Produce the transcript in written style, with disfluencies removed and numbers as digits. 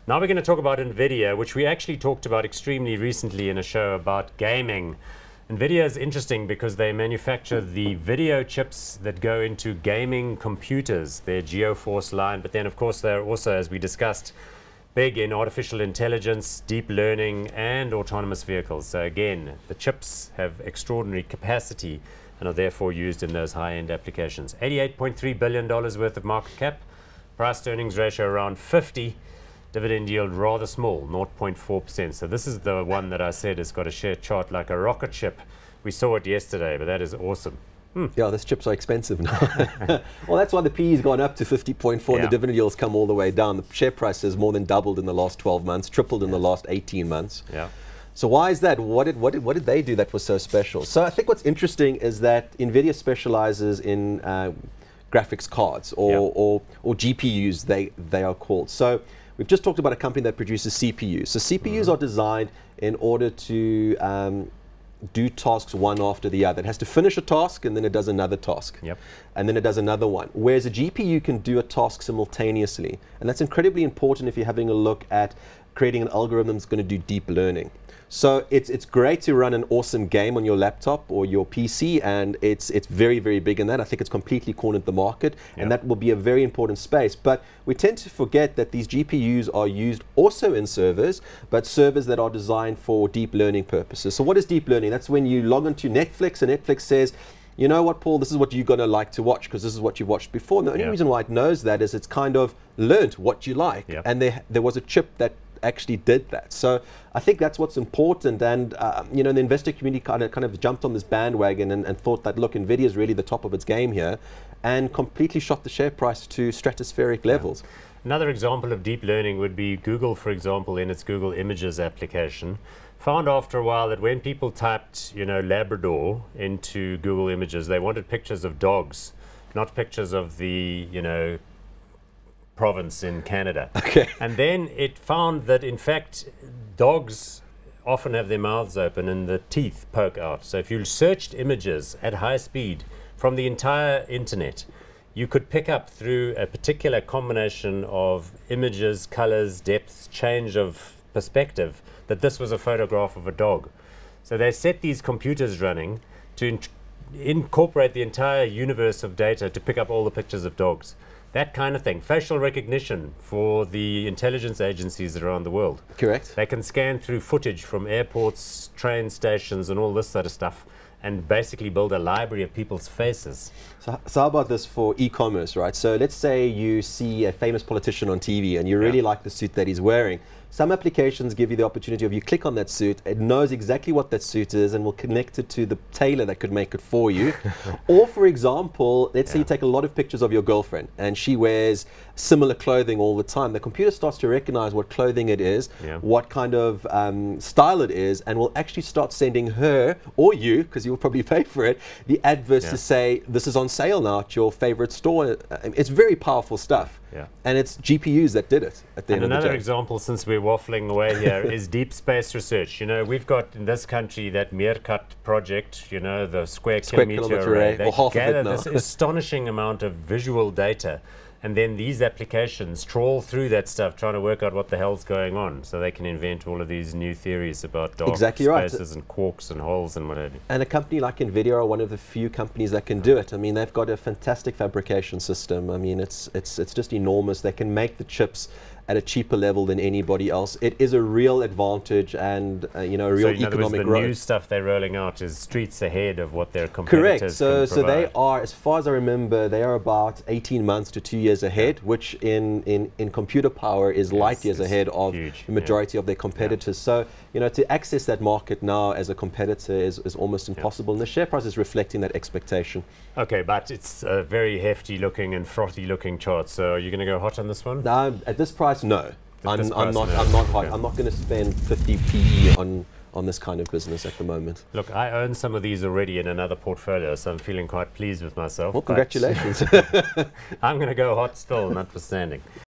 Now we're going to talk about Nvidia, which we actually talked about extremely recently in a show about gaming. Nvidia is interesting because they manufacture the video chips that go into gaming computers, their GeoForce line, but then of course they're also, as we discussed, big in artificial intelligence, deep learning and autonomous vehicles. So again, the chips have extraordinary capacity and are therefore used in those high-end applications. $88.3 billion worth of market cap, price to earnings ratio around 50, dividend yield rather small, 0.4%. So this is the one that I said has got a share chart like a rocket ship. We saw it yesterday, but that is awesome. Yeah, these chips are expensive now. Well, that's why the PE's gone up to 50.4 and the dividend yield's come all the way down. The share price has more than doubled in the last 12 months, tripled in the last 18 months. Yeah. So why is that? What did they do that was so special? So I think what's interesting is that Nvidia specializes in graphics cards or GPUs, they are called. So we've just talked about a company that produces CPUs. So CPUs are designed in order to do tasks one after the other. It has to finish a task and then it does another task. Yep. And then it does another one. Whereas a GPU can do a task simultaneously. And that's incredibly important if you're having a look at creating an algorithm that's going to do deep learning. So it's great to run an awesome game on your laptop or your PC, and it's very, very big in that. I think it's completely cornered the market, and that will be a very important space. But we tend to forget that these GPUs are used also in servers, but servers that are designed for deep learning purposes. So what is deep learning? That's when you log into Netflix and Netflix says, you know what, Paul, this is what you're going to like to watch because this is what you've watched before. And the only reason why it knows that is it's kind of learned what you like. And there was a chip that actually did that. So I think that's what's important, and you know, the investor community kind of jumped on this bandwagon and thought that, look, Nvidia is really the top of its game here, and completely shot the share price to stratospheric levels. Another example of deep learning would be Google, for example, in its Google Images application, found after a while that when people typed, you know, Labrador into Google Images, they wanted pictures of dogs, not pictures of the, you know, province in Canada. Okay. And then it found that in fact dogs often have their mouths open and the teeth poke out. So if you searched images at high speed from the entire internet, you could pick up through a particular combination of images, colors, depths, change of perspective that this was a photograph of a dog. So they set these computers running to incorporate the entire universe of data to pick up all the pictures of dogs. That kind of thing. Facial recognition for the intelligence agencies around the world. Correct. They can scan through footage from airports, train stations, and all this sort of stuff, and basically build a library of people's faces. So how about this for e-commerce, right? So let's say you see a famous politician on TV and you really like the suit that he's wearing. Some applications give you the opportunity of you click on that suit, it knows exactly what that suit is and will connect it to the tailor that could make it for you. Or for example, let's say you take a lot of pictures of your girlfriend and she wears similar clothing all the time. The computer starts to recognize what clothing it is, what kind of style it is, and will actually start sending her or you, because you'll probably pay for it, the adverts to say, this is on sale now at your favorite store. It's very powerful stuff. And it's GPUs that did it at the end of the day. Another example, since we're waffling away here, is deep space research. You know, we've got in this country that Meerkat project, you know, the square kilometer array. They gather this astonishing amount of visual data, and then these applications trawl through that stuff trying to work out what the hell's going on, so they can invent all of these new theories about dark spaces and quarks and holes and what have you. And a company like Nvidia are one of the few companies that can do it. I mean, they've got a fantastic fabrication system. I mean, it's just enormous. They can make the chips at a cheaper level than anybody else. It is a real advantage and you know, a real economic growth. The new stuff they're rolling out is streets ahead of what their competitors can provide. So they are, as far as I remember, they are about 18 months to 2 years ahead, which in computer power is light years ahead of the majority of their competitors. So, you know, to access that market now as a competitor is almost impossible, and the share price is reflecting that expectation. Okay, but it's a very hefty looking and frothy looking chart, so are you going to go hot on this one? At this price, no. I'm not hot. I'm not going to spend 50 PE on this kind of business at the moment. Look, I own some of these already in another portfolio, so I'm feeling quite pleased with myself. Well, congratulations. I'm going to go hot still, notwithstanding.